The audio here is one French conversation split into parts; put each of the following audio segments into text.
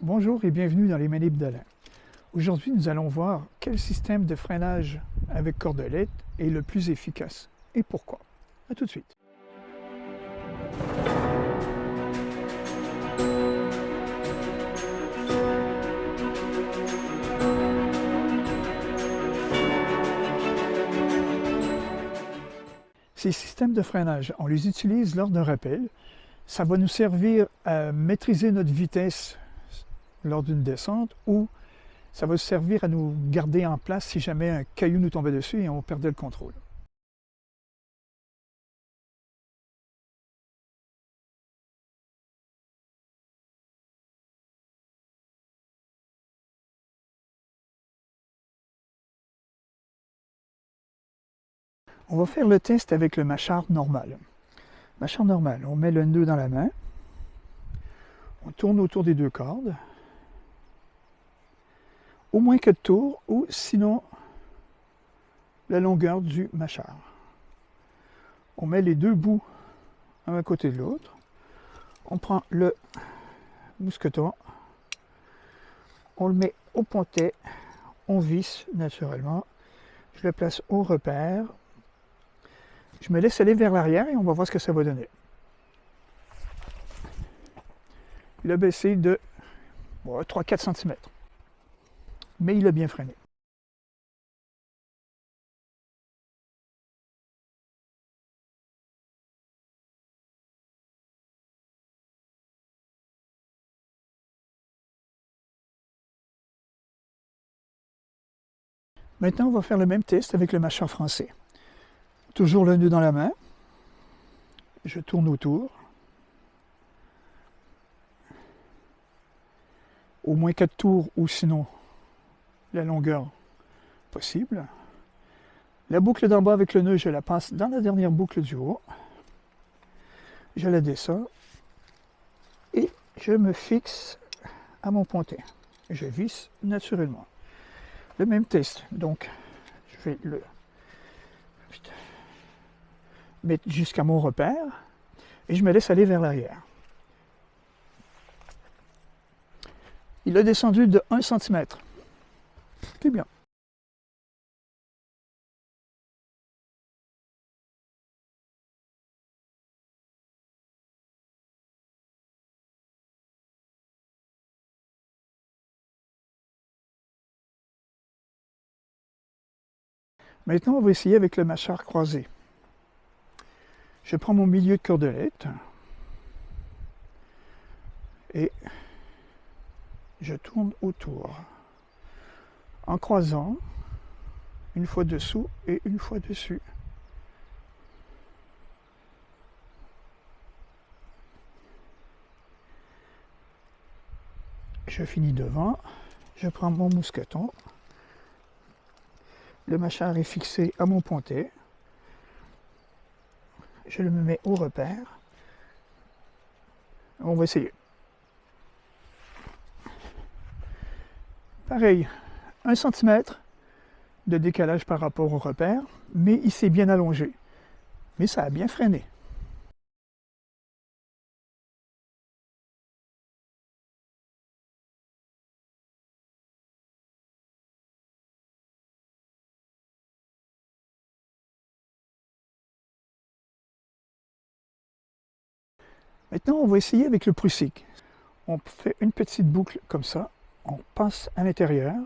Bonjour et bienvenue dans les mains libres d'Alain. Aujourd'hui, nous allons voir quel système de freinage avec cordelette est le plus efficace et pourquoi. A tout de suite. Ces systèmes de freinage, on les utilise lors d'un rappel. Ça va nous servir à maîtriser notre vitesse lors d'une descente ou ça va servir à nous garder en place si jamais un caillou nous tombait dessus et on perdait le contrôle. On va faire le test avec le mâchard normal. Mâchard normal, on met le nœud dans la main, on tourne autour des deux cordes, au moins 4 tours, ou sinon la longueur du mâchard. On met les deux bouts un à côté de l'autre, on prend le mousqueton, on le met au pontet, on visse naturellement, je le place au repère, je me laisse aller vers l'arrière et on va voir ce que ça va donner. Il a baissé de 3-4 cm, mais il a bien freiné. Maintenant, on va faire le même test avec le mâchard français. Toujours le nœud dans la main, je tourne autour, au moins 4 tours ou sinon la longueur possible. La boucle d'en bas avec le nœud, je la passe dans la dernière boucle du haut. Je la descends et je me fixe à mon pontet. Je visse naturellement. Le même test, donc je vais le mettre jusqu'à mon repère et je me laisse aller vers l'arrière. Il a descendu de 1 cm. C'est bien. Maintenant, on va essayer avec le mâchard croisé. Je prends mon milieu de cordelette et je tourne autour en croisant une fois dessous et une fois dessus. Je finis devant, je prends mon mousqueton, le mâchard est fixé à mon pontet, je le mets au repère, on va essayer. Pareil, 1 cm de décalage par rapport au repère, mais il s'est bien allongé. Mais ça a bien freiné. Maintenant, on va essayer avec le prusik. On fait une petite boucle comme ça, on passe à l'intérieur,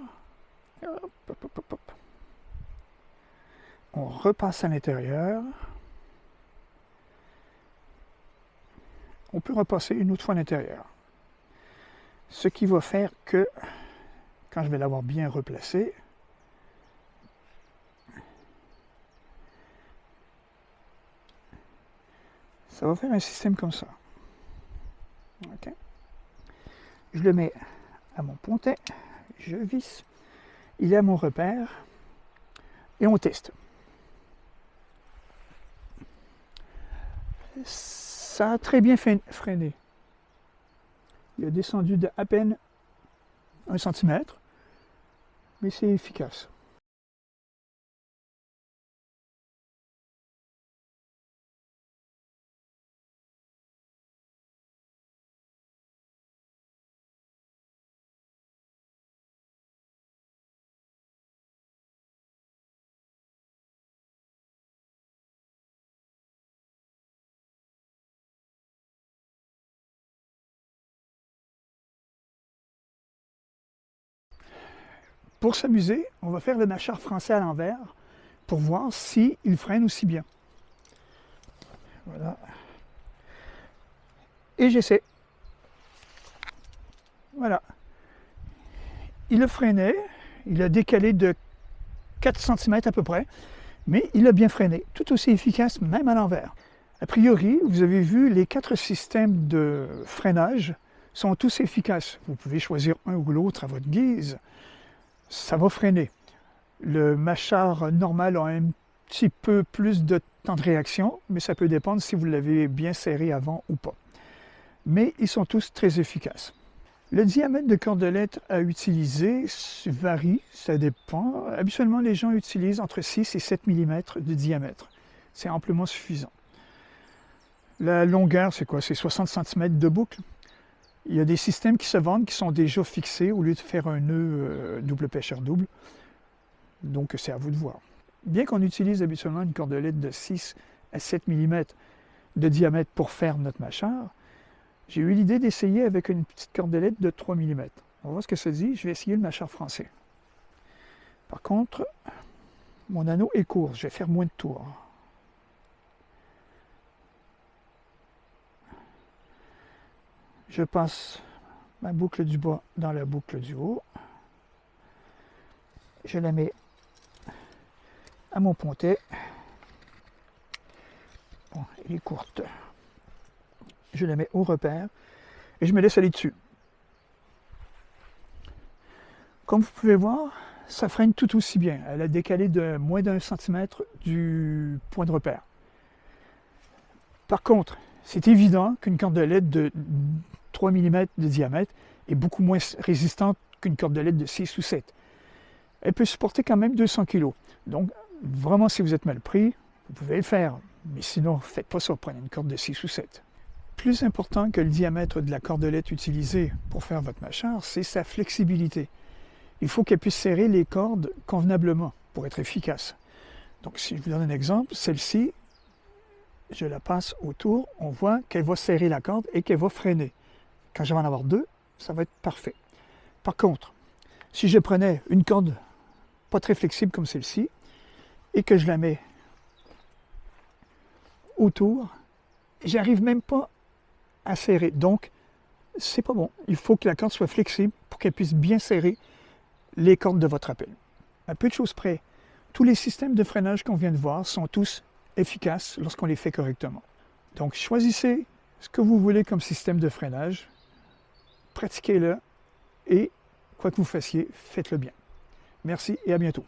on repasse à l'intérieur, on peut repasser une autre fois à l'intérieur. Ce qui va faire que, quand je vais l'avoir bien replacé, ça va faire un système comme ça. Okay. Je le mets à mon pontet, je visse, il est à mon repère et on teste. Ça a très bien freiné. Il a descendu de à peine 1 cm, mais c'est efficace. pour s'amuser, on va faire le mâchar français à l'envers pour voir s'il freine aussi bien. Voilà. Et j'essaie. Voilà. Il a freiné, il a décalé de 4 cm à peu près, mais il a bien freiné, tout aussi efficace même à l'envers. A priori, vous avez vu, les 4 systèmes de freinage sont tous efficaces. Vous pouvez choisir un ou l'autre à votre guise. Ça va freiner. Le mâchar normal a un petit peu plus de temps de réaction, mais ça peut dépendre si vous l'avez bien serré avant ou pas. Mais ils sont tous très efficaces. Le diamètre de cordelette à utiliser varie, ça dépend. Habituellement, les gens utilisent entre 6 et 7 mm de diamètre. C'est amplement suffisant. La longueur, c'est quoi? C'est 60 cm de boucle. Il y a des systèmes qui se vendent qui sont déjà fixés au lieu de faire un nœud double pêcheur double. Donc, c'est à vous de voir. Bien qu'on utilise habituellement une cordelette de 6 à 7 mm de diamètre pour faire notre mâchar, j'ai eu l'idée d'essayer avec une petite cordelette de 3 mm. On va voir ce que ça dit. Je vais essayer le mâchar français. Par contre, mon anneau est court. Je vais faire moins de tours. Je passe ma boucle du bas dans la boucle du haut. Je la mets à mon pontet. Bon, elle est courte. Je la mets au repère et je me laisse aller dessus. Comme vous pouvez voir, ça freine tout aussi bien. Elle a décalé de moins d'1 cm du point de repère. Par contre, c'est évident qu'une cordelette de 3 mm de diamètre est beaucoup moins résistante qu'une cordelette de 6 ou 7. Elle peut supporter quand même 200 kg. Donc, vraiment, si vous êtes mal pris, vous pouvez le faire. Mais sinon, faites pas ça, prenez une corde de 6 ou 7. Plus important que le diamètre de la cordelette utilisée pour faire votre mâchar, c'est sa flexibilité. Il faut qu'elle puisse serrer les cordes convenablement pour être efficace. Donc, si je vous donne un exemple, celle-ci, je la passe autour, on voit qu'elle va serrer la corde et qu'elle va freiner. Quand je vais en avoir 2, ça va être parfait. Par contre, si je prenais une corde pas très flexible comme celle-ci et que je la mets autour, j'arrive même pas à serrer. Donc, c'est pas bon. Il faut que la corde soit flexible pour qu'elle puisse bien serrer les cordes de votre appel. À peu de choses près, tous les systèmes de freinage qu'on vient de voir sont tous efficaces lorsqu'on les fait correctement. Donc, choisissez ce que vous voulez comme système de freinage, pratiquez-le et, quoi que vous fassiez, faites-le bien. Merci et à bientôt.